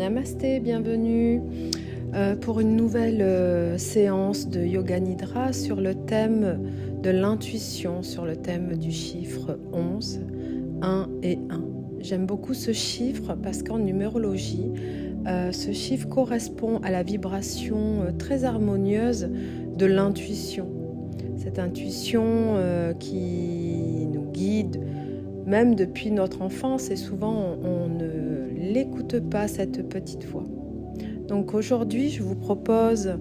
Namasté, bienvenue pour une nouvelle séance de Yoga Nidra sur le thème de l'intuition, sur le thème du chiffre 11, 1 et 1. J'aime beaucoup ce chiffre parce qu'en numérologie, ce chiffre correspond à la vibration très harmonieuse de l'intuition. Cette intuition qui nous guide même depuis notre enfance et souvent on ne l'écoute pas, cette petite voix. Donc aujourd'hui, je vous propose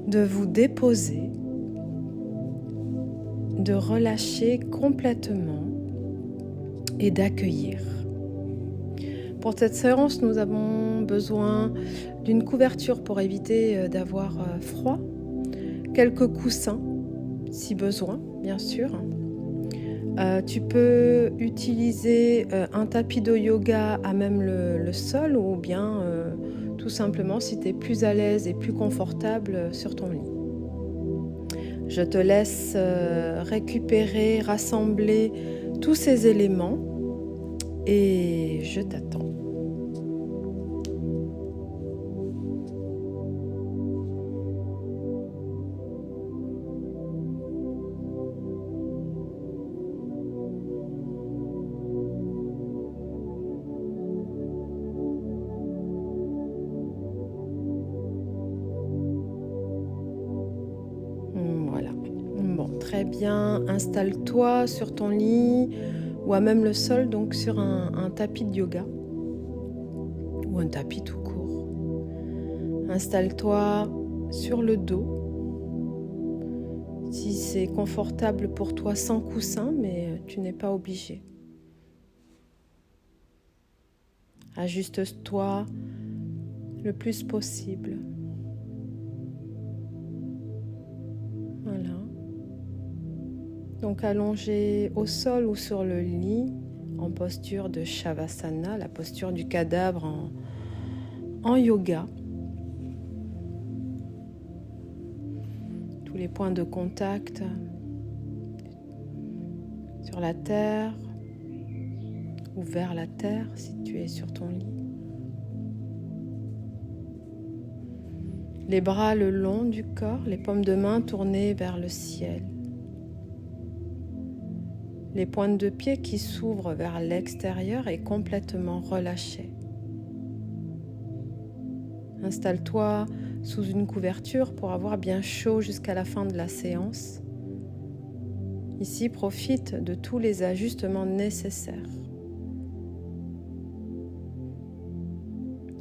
de vous déposer, de relâcher complètement et d'accueillir. Pour cette séance, nous avons besoin d'une couverture pour éviter d'avoir froid, quelques coussins si besoin, bien sûr. Tu peux utiliser un tapis de yoga à même le sol ou bien tout simplement si tu es plus à l'aise et plus confortable sur ton lit. Je te laisse récupérer, rassembler tous ces éléments et je t'attends. Voilà. Bon, très bien. Installe-toi sur ton lit ou à même le sol, donc sur un tapis de yoga ou un tapis tout court. Installe-toi sur le dos. Si c'est confortable pour toi sans coussin, mais tu n'es pas obligé. Ajuste-toi le plus possible. Voilà. Donc allongé au sol ou sur le lit, en posture de Shavasana, la posture du cadavre en yoga. Tous les points de contact sur la terre ou vers la terre si tu es sur ton lit. Les bras le long du corps, les paumes de main tournées vers le ciel. Les pointes de pied qui s'ouvrent vers l'extérieur et complètement relâchées. Installe-toi sous une couverture pour avoir bien chaud jusqu'à la fin de la séance. Ici, profite de tous les ajustements nécessaires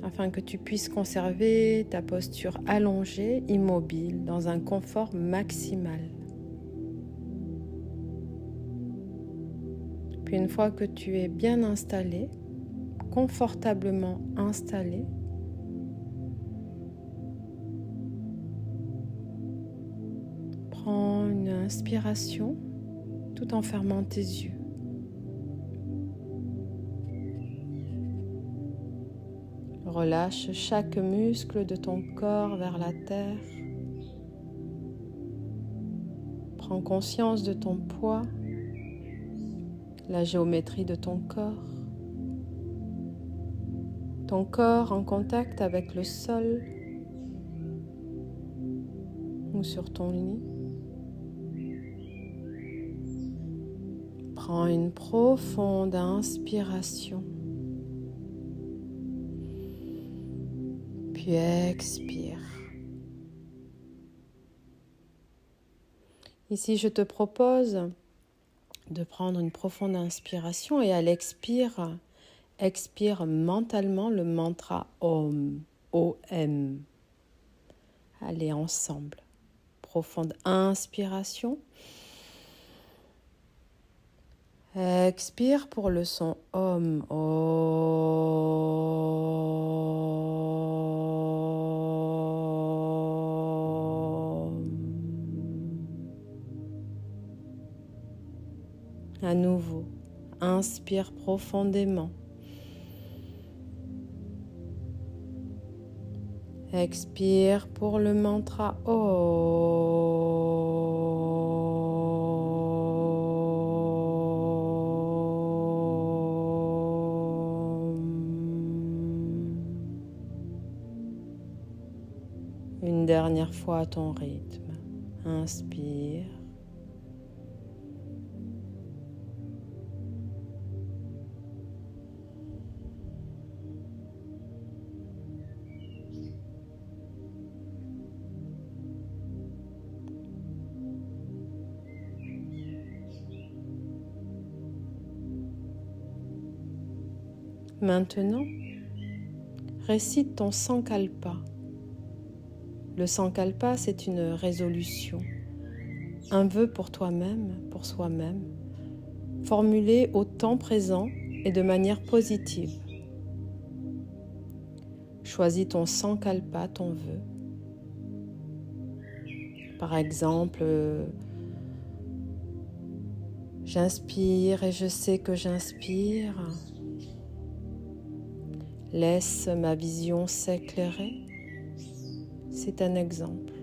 afin que tu puisses conserver ta posture allongée, immobile, dans un confort maximal. Puis une fois que tu es bien installé, confortablement installé, prends une inspiration tout en fermant tes yeux. Relâche chaque muscle de ton corps vers la terre. Prends conscience de ton poids, la géométrie de ton corps en contact avec le sol ou sur ton lit. Prends une profonde inspiration, puis expire. Ici, je te propose de prendre une profonde inspiration et à l'expire, expire mentalement le mantra OM, O-M. Allez, ensemble. Profonde inspiration. Expire pour le son OM. À nouveau, inspire profondément. Expire pour le mantra OM. Une dernière fois à ton rythme. Inspire. Maintenant, récite ton Sankalpa. Le Sankalpa, c'est une résolution, un vœu pour toi-même, pour soi-même, formulé au temps présent et de manière positive. Choisis ton Sankalpa, ton vœu. Par exemple, j'inspire et je sais que j'inspire. Laisse ma vision s'éclairer. C'est un exemple.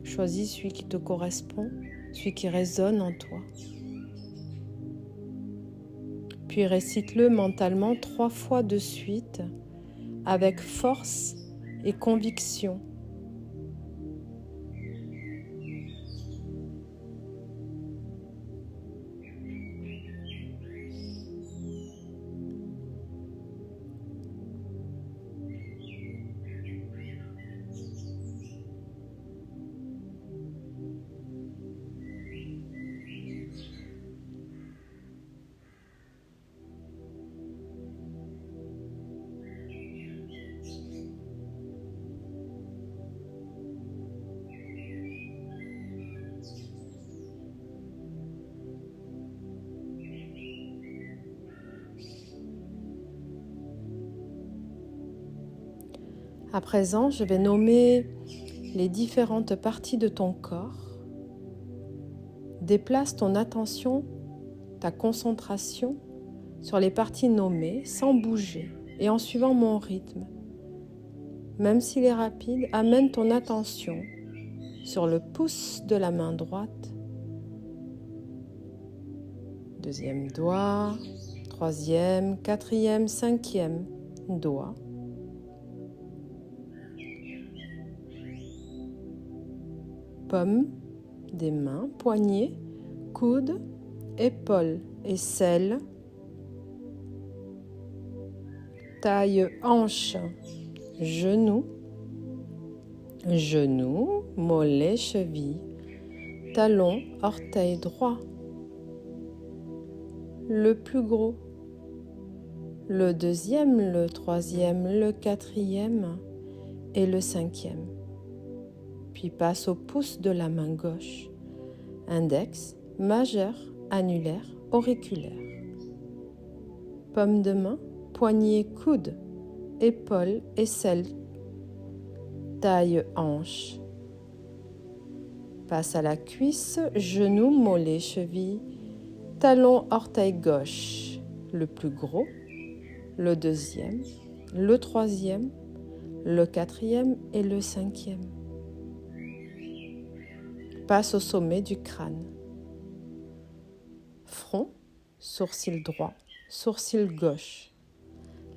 Choisis celui qui te correspond, celui qui résonne en toi. Puis récite-le mentalement 3 fois de suite avec force et conviction. À présent, je vais nommer les différentes parties de ton corps. Déplace ton attention, ta concentration sur les parties nommées sans bouger et en suivant mon rythme. Même s'il est rapide, amène ton attention sur le pouce de la main droite, deuxième doigt, troisième, quatrième, cinquième doigt. Paume des mains, poignets, coudes, épaules, aisselles, taille, hanche, genoux, mollets, chevilles, talons, orteil droit. Le plus gros, le deuxième, le troisième, le quatrième et le cinquième. Puis passe au pouce de la main gauche, index, majeur, annulaire, auriculaire. Paume de main, poignet, coude, épaules, aisselles, taille, hanche. Passe à la cuisse, genou, mollet, cheville, talon, orteil gauche, le plus gros, le deuxième, le troisième, le quatrième et le cinquième. Passe au sommet du crâne. Front, sourcil droit, sourcil gauche.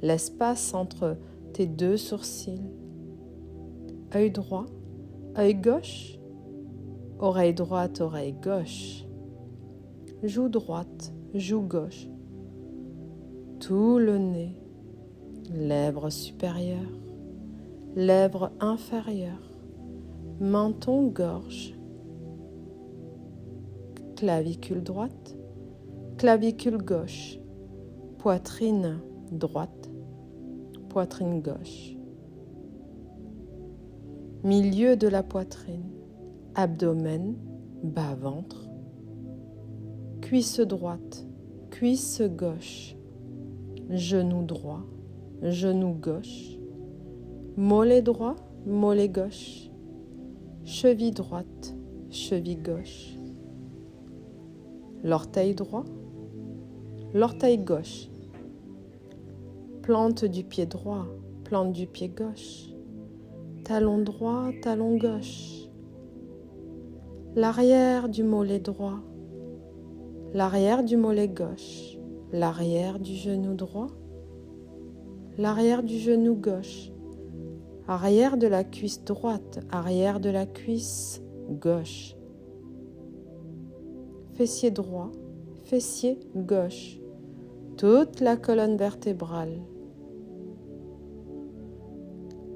L'espace entre tes deux sourcils. Œil droit, œil gauche, oreille droite, oreille gauche. Joue droite, joue gauche. Tout le nez, lèvres supérieures, lèvres inférieures, menton, gorge. Clavicule droite, clavicule gauche, poitrine droite, poitrine gauche. Milieu de la poitrine, abdomen, bas-ventre, cuisse droite, cuisse gauche, genou droit, genou gauche, mollet droit, mollet gauche, cheville droite, cheville gauche. L'orteil droit, l'orteil gauche, plante du pied droit, plante du pied gauche, talon droit, talon gauche, l'arrière du mollet droit, l'arrière du mollet gauche, l'arrière du genou droit, l'arrière du genou gauche, arrière de la cuisse droite, arrière de la cuisse gauche, fessier droit, fessier gauche, toute la colonne vertébrale,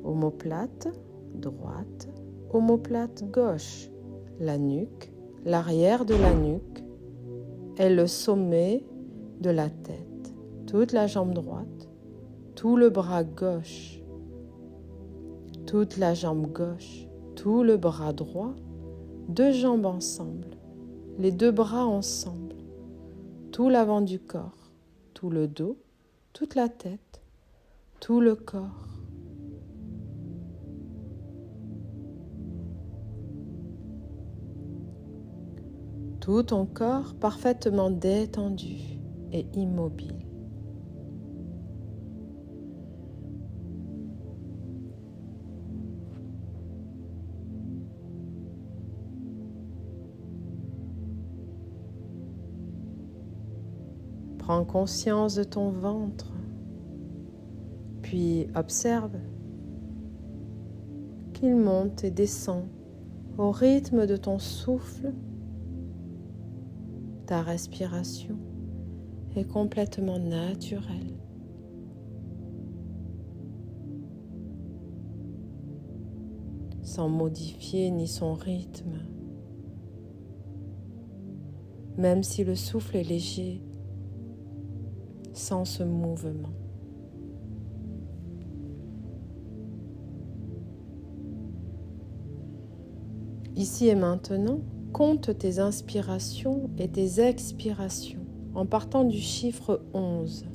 omoplate droite, omoplate gauche, la nuque, l'arrière de la nuque et le sommet de la tête, toute la jambe droite, tout le bras gauche, toute la jambe gauche, tout le bras droit, deux jambes ensemble, les deux bras ensemble, tout l'avant du corps, tout le dos, toute la tête, tout le corps. Tout ton corps parfaitement détendu et immobile. Prends conscience de ton ventre, puis observe qu'il monte et descend au rythme de ton souffle. Ta respiration est complètement naturelle. Sans modifier ni son rythme. Même si le souffle est léger, sans ce mouvement. Ici et maintenant, compte tes inspirations et tes expirations en partant du chiffre 11.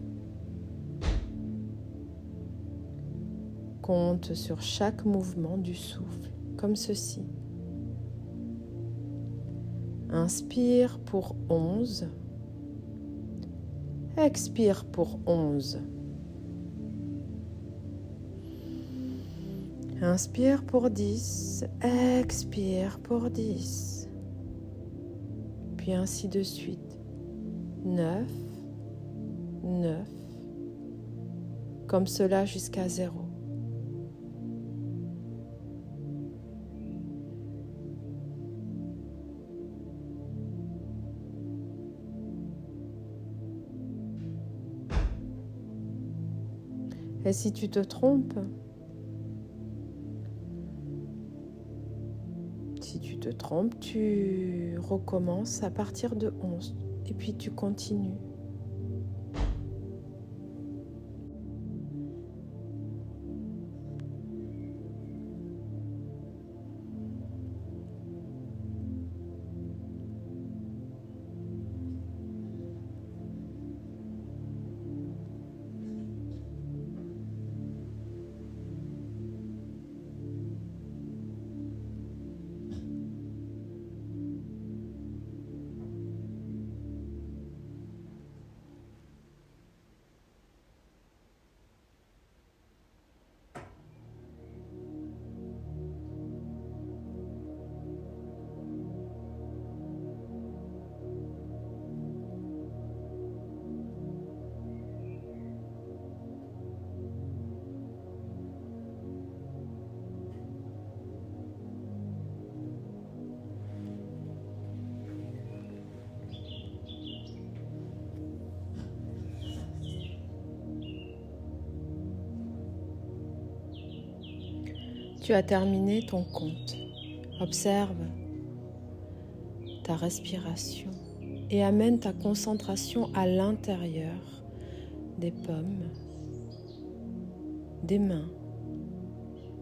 Compte sur chaque mouvement du souffle, comme ceci. Inspire pour 11. Expire pour 11. Inspire pour 10. Expire pour 10. Puis ainsi de suite. 9, 9. Comme cela jusqu'à 0. Et si tu te trompes, tu recommences à partir de 11 et puis tu continues. Tu as terminé ton compte. Observe ta respiration et amène ta concentration à l'intérieur des paumes, des mains,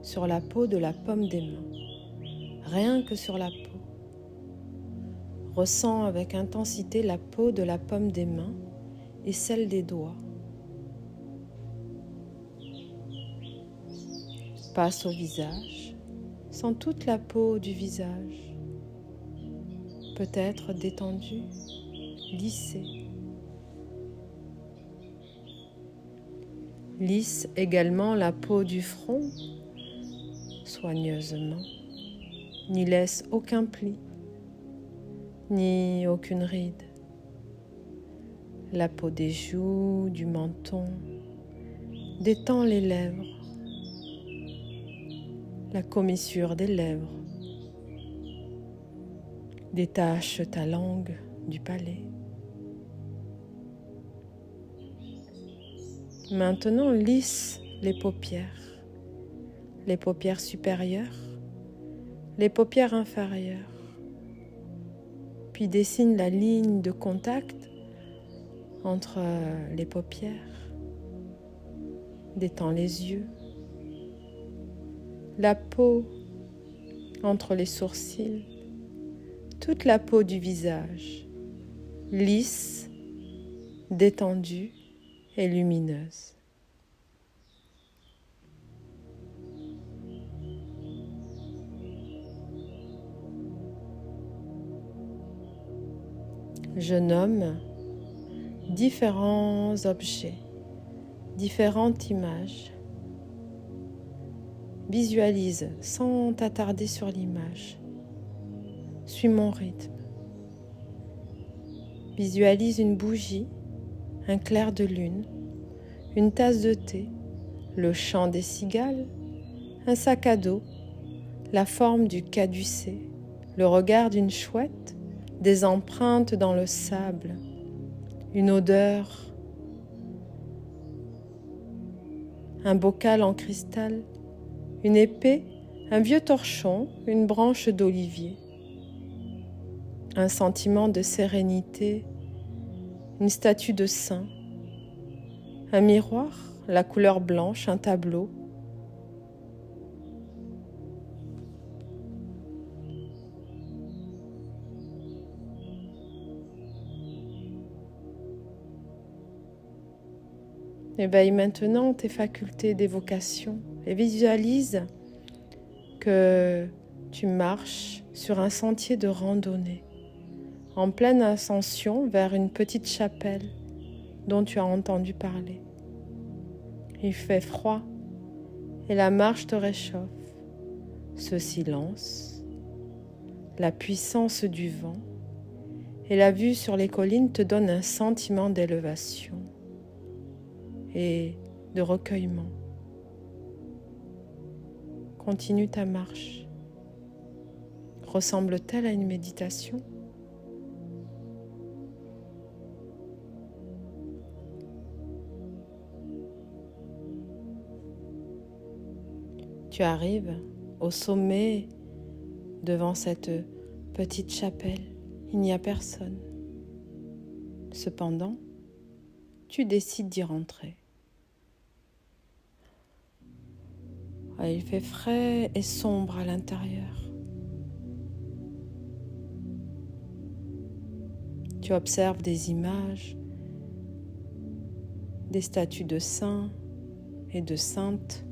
sur la peau de la paume des mains, rien que sur la peau. Ressens avec intensité la peau de la paume des mains et celle des doigts. Passe au visage, sens toute la peau du visage, peut-être détendue, lissée. Lisse également la peau du front, soigneusement, n'y laisse aucun pli, ni aucune ride. La peau des joues, du menton, détends les lèvres. la commissure des lèvres. Détache ta langue du palais. Maintenant, lisse les paupières supérieures, les paupières inférieures. Puis dessine la ligne de contact entre les paupières. Détends les yeux. La peau entre les sourcils. Toute la peau du visage, lisse, détendue et lumineuse. Je nomme différents objets, différentes images. Visualise sans t'attarder sur l'image. Suis mon rythme. Visualise une bougie, un clair de lune, une tasse de thé, le chant des cigales, un sac à dos, la forme du caducée, le regard d'une chouette, des empreintes dans le sable, une odeur, un bocal en cristal, une épée, un vieux torchon, une branche d'olivier. Un sentiment de sérénité, une statue de saint, un miroir, la couleur blanche, un tableau. Éveille maintenant tes facultés d'évocation et visualise que tu marches sur un sentier de randonnée, en pleine ascension vers une petite chapelle dont tu as entendu parler. Il fait froid et la marche te réchauffe. Ce silence, la puissance du vent et la vue sur les collines te donnent un sentiment d'élévation et de recueillement. Continue ta marche. Ressemble-t-elle à une méditation ? Tu arrives au sommet devant cette petite chapelle. Il n'y a personne. Cependant, tu décides d'y rentrer. Il fait frais et sombre à l'intérieur. Tu observes des images, des statues de saints et de saintes.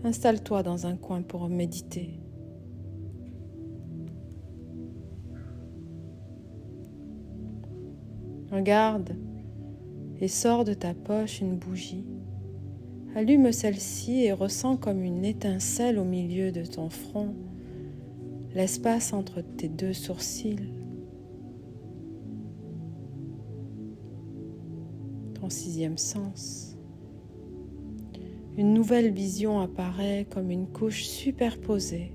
Installe-toi dans un coin pour méditer. Regarde et sors de ta poche une bougie. Allume celle-ci et ressens comme une étincelle au milieu de ton front, l'espace entre tes deux sourcils. Ton sixième sens. Une nouvelle vision apparaît comme une couche superposée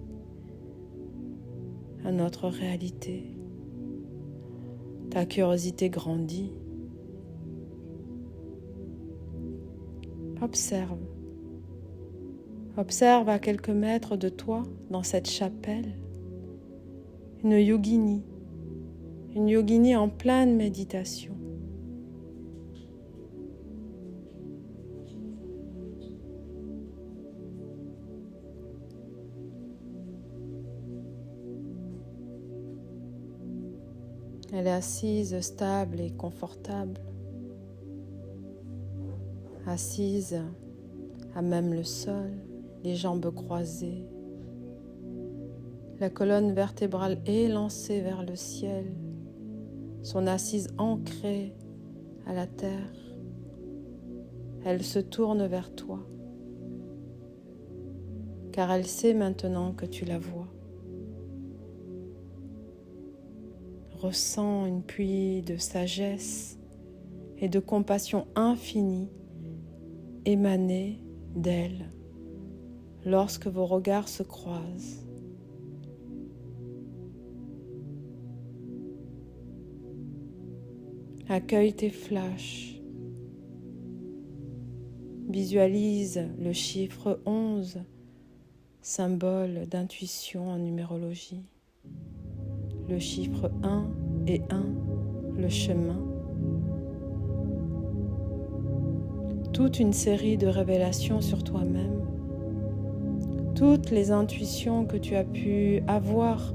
à notre réalité. Ta curiosité grandit. Observe. Observe à quelques mètres de toi, dans cette chapelle, une yogini en pleine méditation. Elle est assise, stable et confortable, assise à même le sol, les jambes croisées, la colonne vertébrale élancée vers le ciel, son assise ancrée à la terre. Elle se tourne vers toi, car elle sait maintenant que tu la vois. Ressens une pluie de sagesse et de compassion infinie émaner d'elle lorsque vos regards se croisent. Accueille tes flashs. Visualise le chiffre 11, symbole d'intuition en numérologie. Le chiffre 1 et 1, le chemin. Toute une série de révélations sur toi-même. Toutes les intuitions que tu as pu avoir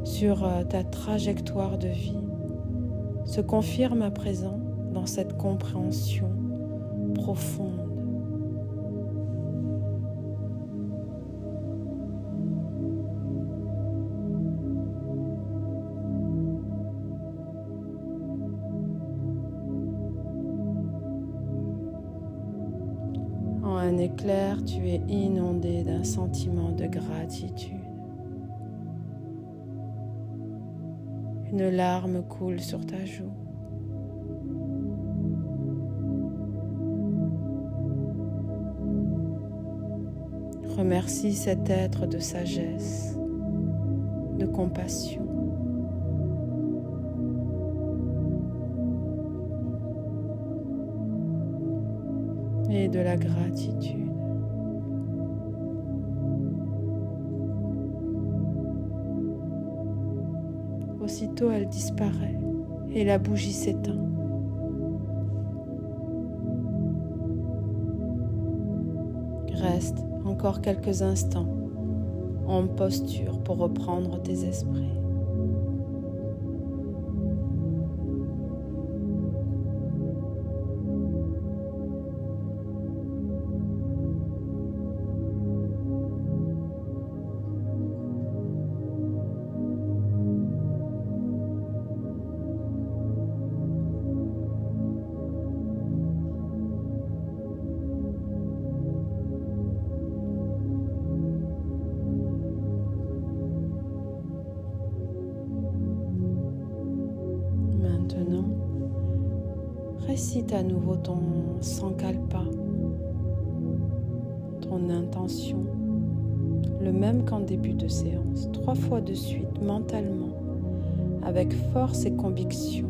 sur ta trajectoire de vie se confirment à présent dans cette compréhension profonde. En un éclair, tu es inondé d'un sentiment de gratitude. Une larme coule sur ta joue. Remercie cet être de sagesse, de compassion. Et de la gratitude. Aussitôt, elle disparaît et la bougie s'éteint. Reste encore quelques instants en posture pour reprendre tes esprits. Maintenant, récite à nouveau ton sankalpa, ton intention, le même qu'en début de séance, 3 fois de suite, mentalement, avec force et conviction.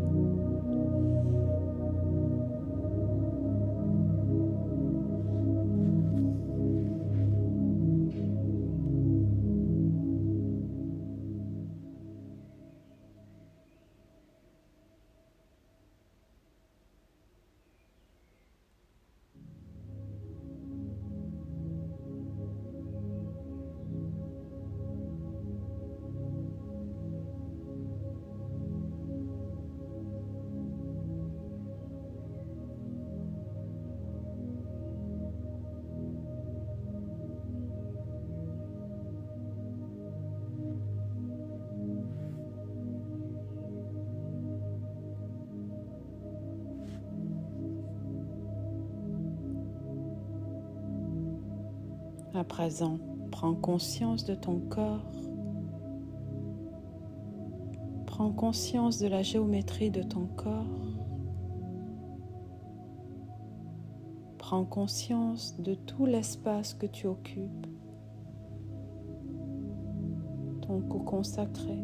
À présent, prends conscience de ton corps. Prends conscience de la géométrie de ton corps. Prends conscience de tout l'espace que tu occupes, ton cocon sacré.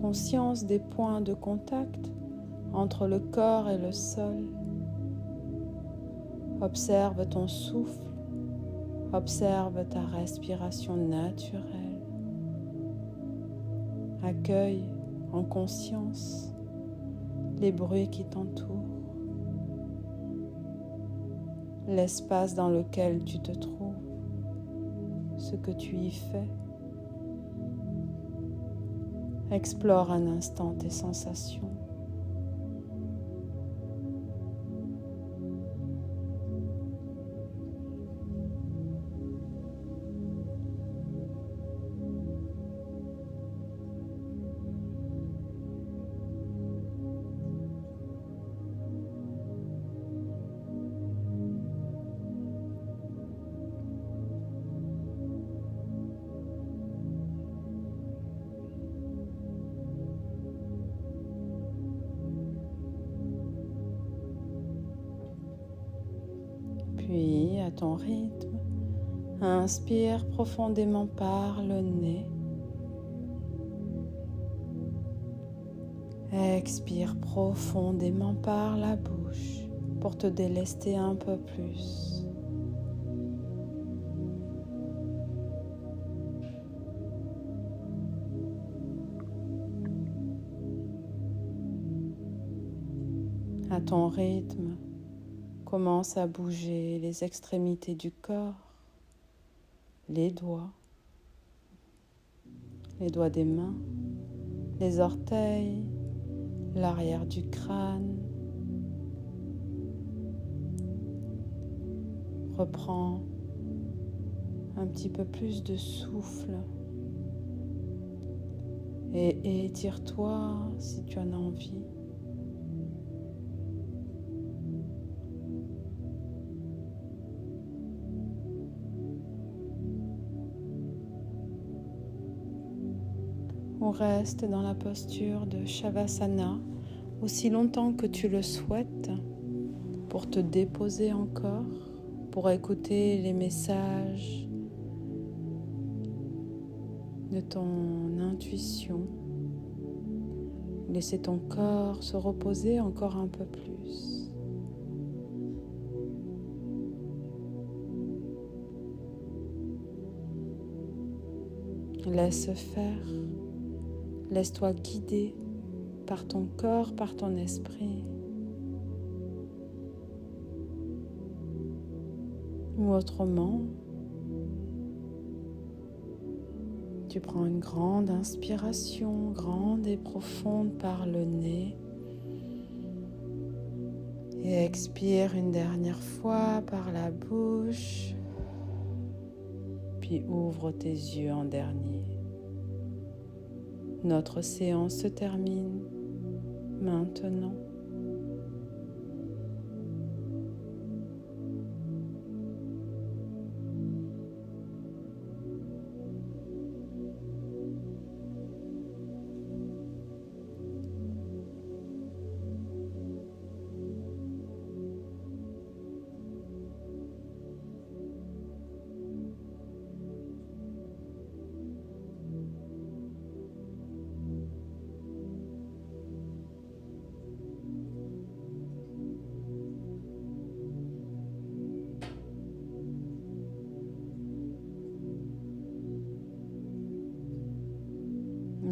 Conscience des points de contact entre le corps et le sol. Observe ton souffle. Observe ta respiration naturelle. Accueille en conscience les bruits qui t'entourent, l'espace dans lequel tu te trouves, ce que tu y fais. Explore un instant tes sensations. à ton rythme. Inspire profondément par le nez. Expire profondément par la bouche pour te délester un peu plus. À ton rythme, commence à bouger les extrémités du corps, les doigts des mains, les orteils, l'arrière du crâne. Reprends un petit peu plus de souffle et étire-toi si tu en as envie. On reste dans la posture de Shavasana aussi longtemps que tu le souhaites pour te déposer encore, pour écouter les messages de ton intuition. Laisser ton corps se reposer encore un peu plus. Laisse faire. Laisse-toi guider par ton corps, par ton esprit. Ou autrement, tu prends une grande inspiration, grande et profonde par le nez. Et expire une dernière fois par la bouche. Puis ouvre tes yeux en dernier. Notre séance se termine maintenant.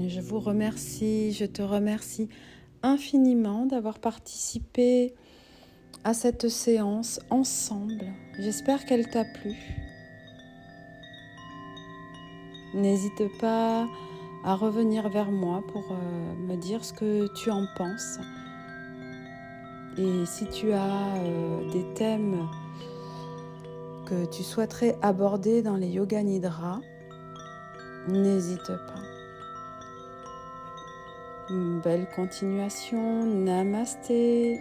Je vous remercie, je te remercie infiniment d'avoir participé à cette séance ensemble. J'espère qu'elle t'a plu. N'hésite pas à revenir vers moi pour me dire ce que tu en penses. Et si tu as des thèmes que tu souhaiterais aborder dans les Yoga Nidra, n'hésite pas. Belle continuation, namasté.